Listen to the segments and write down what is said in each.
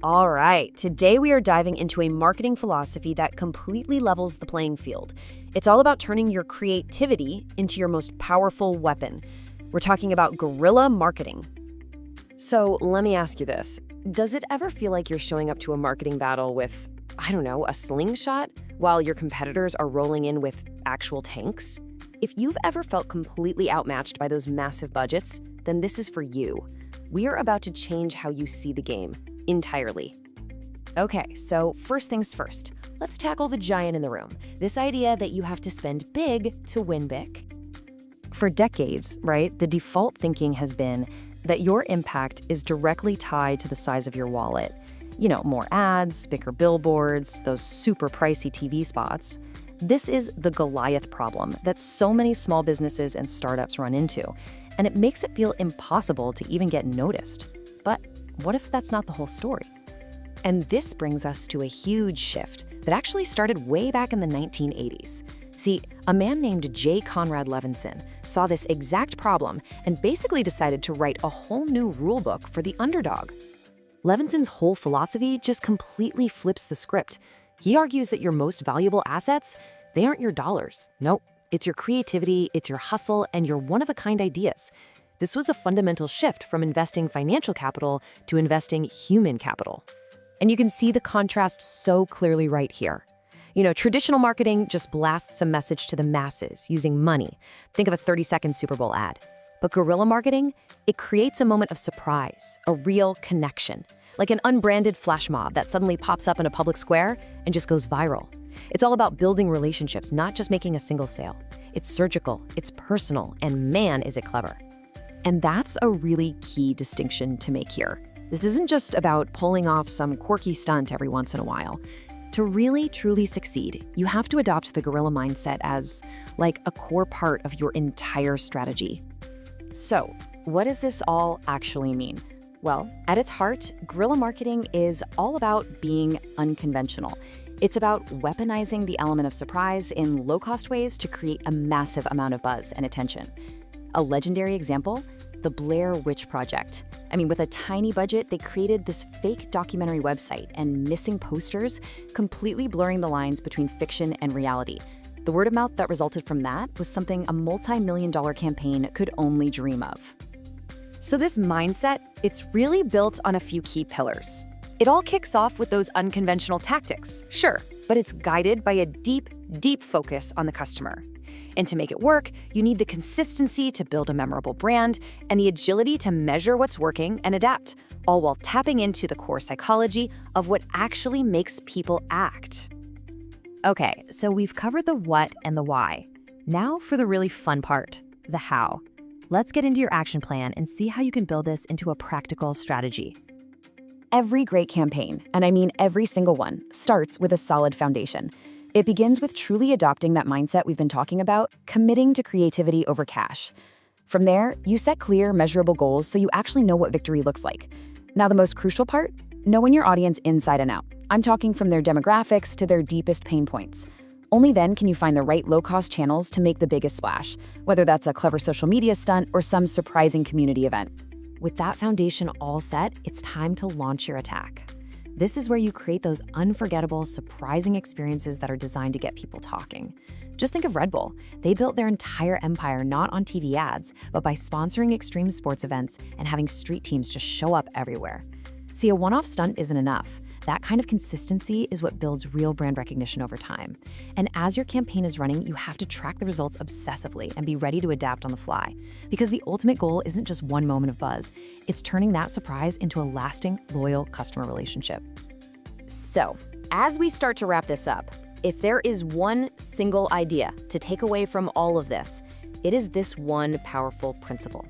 All right, today we are diving into a marketing philosophy that completely levels the playing field. It's all about turning your creativity into your most powerful weapon. We're talking about guerrilla marketing. So let me ask you this. Does it ever feel like you're showing up to a marketing battle with, I don't know, a slingshot, while your competitors are rolling in with actual tanks? If you've ever felt completely outmatched by those massive budgets, then this is for you. We are about to change how you see the game. Entirely. Okay, so first things first, let's tackle the giant in the room, this idea that you have to spend big to win big. For decades, right, the default thinking has been that your impact is directly tied to the size of your wallet. You know, more ads, bigger billboards, those super pricey TV spots. This is the Goliath problem that so many small businesses and startups run into, and it makes it feel impossible to even get noticed. But what if that's not the whole story? And this brings us to a huge shift that actually started way back in the 1980s. See, a man named Conrad Levinson saw this exact problem and basically decided to write a whole new rulebook for the underdog. Levinson's whole philosophy just completely flips the script. He argues that your most valuable assets, they aren't your dollars. Nope, it's your creativity, it's your hustle, and your one-of-a-kind ideas. This was a fundamental shift from investing financial capital to investing human capital. And you can see the contrast so clearly right here. You know, traditional marketing just blasts a message to the masses using money. Think of a 30-second Super Bowl ad. But guerrilla marketing, it creates a moment of surprise, a real connection, like an unbranded flash mob that suddenly pops up in a public square and just goes viral. It's all about building relationships, not just making a single sale. It's surgical, it's personal, and man, is it clever. And that's a really key distinction to make here. This isn't just about pulling off some quirky stunt every once in a while. To really, truly succeed, you have to adopt the guerrilla mindset as, like, a core part of your entire strategy. So, what does this all actually mean? Well, at its heart, guerrilla marketing is all about being unconventional. It's about weaponizing the element of surprise in low-cost ways to create a massive amount of buzz and attention. A legendary example, the Blair Witch Project. I mean, with a tiny budget, they created this fake documentary website and missing posters, completely blurring the lines between fiction and reality. The word of mouth that resulted from that was something a multi-million-dollar campaign could only dream of. So this mindset, it's really built on a few key pillars. It all kicks off with those unconventional tactics, sure, but it's guided by a deep, deep focus on the customer. And to make it work, you need the consistency to build a memorable brand and the agility to measure what's working and adapt, all while tapping into the core psychology of what actually makes people act. Okay, so we've covered the what and the why. Now for the really fun part, the how. Let's get into your action plan and see how you can build this into a practical strategy. Every great campaign, and I mean every single one, starts with a solid foundation. It begins with truly adopting that mindset we've been talking about, committing to creativity over cash. From there, you set clear, measurable goals so you actually know what victory looks like. Now, the most crucial part? Knowing your audience inside and out. I'm talking from their demographics to their deepest pain points. Only then can you find the right low-cost channels to make the biggest splash, whether that's a clever social media stunt or some surprising community event. With that foundation all set, it's time to launch your attack. This is where you create those unforgettable, surprising experiences that are designed to get people talking. Just think of Red Bull. They built their entire empire not on TV ads, but by sponsoring extreme sports events and having street teams just show up everywhere. See, a one-off stunt isn't enough. That kind of consistency is what builds real brand recognition over time. And as your campaign is running, you have to track the results obsessively and be ready to adapt on the fly. Because the ultimate goal isn't just one moment of buzz, it's turning that surprise into a lasting, loyal customer relationship. So, as we start to wrap this up, if there is one single idea to take away from all of this, it is this one powerful principle.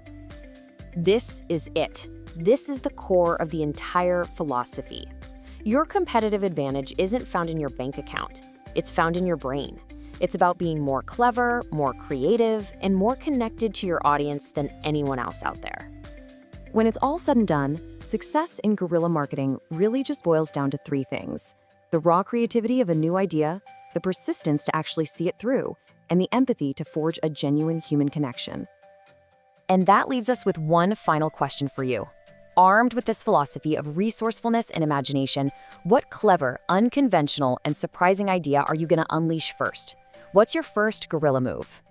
This is it. This is the core of the entire philosophy. Your competitive advantage isn't found in your bank account. It's found in your brain. It's about being more clever, more creative, and more connected to your audience than anyone else out there. When it's all said and done, success in guerrilla marketing really just boils down to three things: the raw creativity of a new idea, the persistence to actually see it through, and the empathy to forge a genuine human connection. And that leaves us with one final question for you. Armed with this philosophy of resourcefulness and imagination, what clever, unconventional, and surprising idea are you going to unleash first? What's your first guerrilla move?